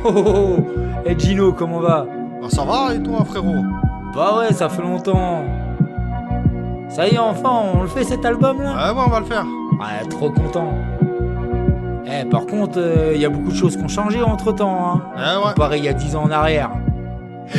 Oh oh oh. Hey Gino, comment va? Ah, ça va et toi frérot? Bah ouais, ça fait longtemps. Ça y est, enfin, on le fait cet album là? Ouais, on va le faire. Ouais, trop content. Eh, par contre, y a beaucoup de choses qui ont changé entre temps, hein. Ouais. Comparé il y a 10 ans en arrière.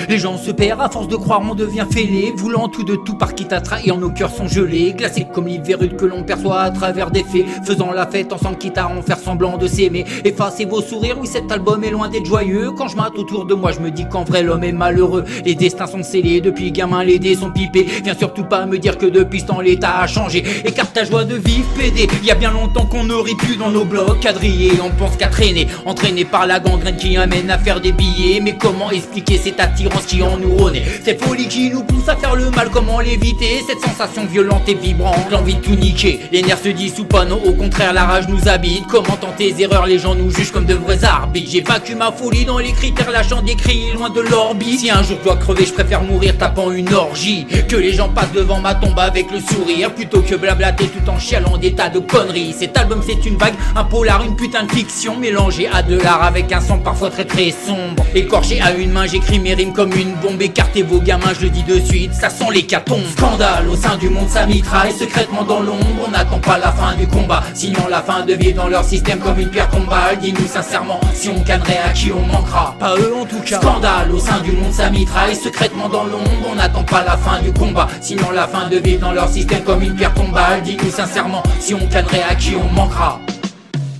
Les gens se perdent à force de croire, on devient fêlé, voulant tout de tout par qui t'a trahi, en nos cœurs sont gelés, glacés comme l'hiver rude que l'on perçoit à travers des faits, faisant la fête ensemble quitte à en faire semblant de s'aimer. Effacez vos sourires, oui cet album est loin d'être joyeux. Quand je mate autour de moi, je me dis qu'en vrai l'homme est malheureux. Les destins sont scellés, depuis gamin les dés sont pipés. Viens surtout pas me dire que depuis ce temps l'état a changé. Écarte ta joie de vivre, pédé. Y a bien longtemps qu'on aurait pu dans nos blocs quadrillés. On pense qu'à traîner, entraîné par la gangrène qui amène à faire des billets. Mais comment expliquer cette attirance qui en nous renaît, cette folie qui nous pousse à faire le mal, comment l'éviter, cette sensation violente et vibrante, l'envie de tout niquer, les nerfs se dissouent pas, non au contraire la rage nous habite, commentant tes erreurs les gens nous jugent comme de vrais arbitres, j'ai vaincu ma folie dans les critères, lâchant des cris loin de l'orbite, si un jour je dois crever je préfère mourir tapant une orgie, que les gens passent devant ma tombe avec le sourire, plutôt que blablater tout en chialant des tas de conneries. Cet album c'est une vague, un polar, une putain de fiction, mélangée à de l'art avec un son parfois très très sombre, écorché à une main j'écris mes rimes comme une bombe, écartez vos gamins, je le dis de suite, ça sent l'hécatombe. Scandale au sein du monde, ça mitraille secrètement dans l'ombre, on n'attend pas la fin du combat, sinon la fin de vivre dans leur système comme une pierre tombale. Dis-nous sincèrement, si on cannerait à qui on manquera, pas eux en tout cas. Scandale au sein du monde, ça mitraille secrètement dans l'ombre, on n'attend pas la fin du combat, sinon la fin de vivre dans leur système comme une pierre tombale. Dis-nous sincèrement, si on cannerait à qui on manquera.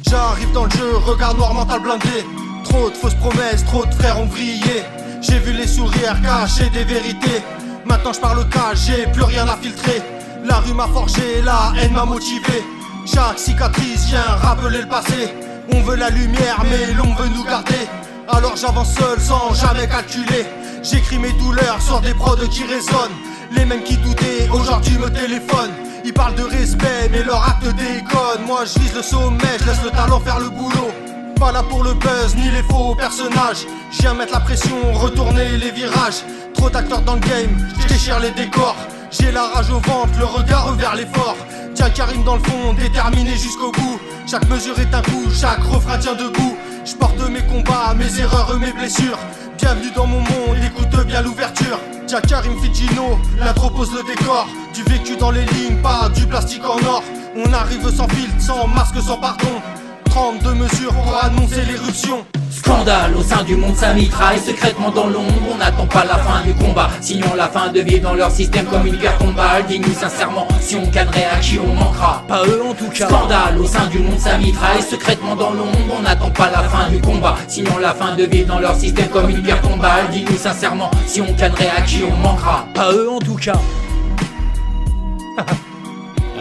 J'arrive dans le jeu, regard noir, mental blindé. Trop de fausses promesses, trop de frères ont vrillé. J'ai vu les sourires cacher des vérités. Maintenant je parle cash, j'ai plus rien à filtrer. La rue m'a forgé, la haine m'a motivé. Chaque cicatrice vient rappeler le passé. On veut la lumière mais l'on veut nous garder. Alors j'avance seul sans jamais calculer. J'écris mes douleurs sur des prods qui résonnent. Les mêmes qui doutaient aujourd'hui me téléphonent. Ils parlent de respect mais leur acte déconne. Moi je vise le sommet, je laisse le talent faire le boulot. Pas là pour le buzz ni les faux personnages. Je viens mettre la pression, retourner les virages. Trop d'acteurs dans le game, je déchire les décors. J'ai la rage au ventre, le regard vers l'effort. Tiens Karim dans le fond, déterminé jusqu'au bout. Chaque mesure est un coup, chaque refrain tient debout. Je porte mes combats, mes erreurs et mes blessures. Bienvenue dans mon monde, écoute bien l'ouverture. Tiens Karim Fitino, l'intro pose le décor. Du vécu dans les lignes, pas du plastique en or. On arrive sans filtre, sans masque, sans pardon. 32 mesures pour annoncer l'éruption. Scandale au sein du monde, ça mitraille secrètement dans l'ombre, on n'attend pas la fin du combat, sinon la fin de vivre dans leur système comme une pierre tombale. Dis-nous sincèrement, si on cannerait à qui on manquera, pas eux en tout cas. Scandale au sein du monde, ça mitraille secrètement dans l'ombre, on n'attend pas la fin du combat, sinon la fin de vivre dans leur système comme une pierre tombale. Dis-nous sincèrement, si on cannerait à qui on manquera, pas eux en tout cas.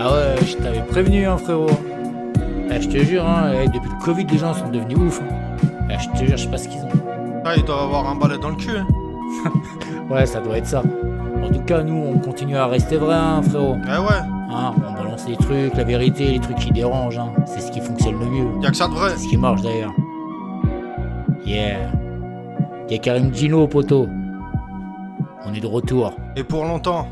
Ah ouais, je t'avais prévenu hein frérot. Je te jure, hein, depuis le Covid, les gens sont devenus ouf. Je te jure, je sais pas ce qu'ils ont. Ah, ils doivent avoir un balai dans le cul. Hein. Ouais, ça doit être ça. En tout cas, nous, on continue à rester vrai, hein, frérot. Eh ouais. Hein, on balance les trucs, la vérité, les trucs qui dérangent. Hein. C'est ce qui fonctionne le mieux. Y'a que ça de vrai. C'est ce qui marche d'ailleurs. Yeah. Y'a Karim Gino, poteau. On est de retour. Et pour longtemps.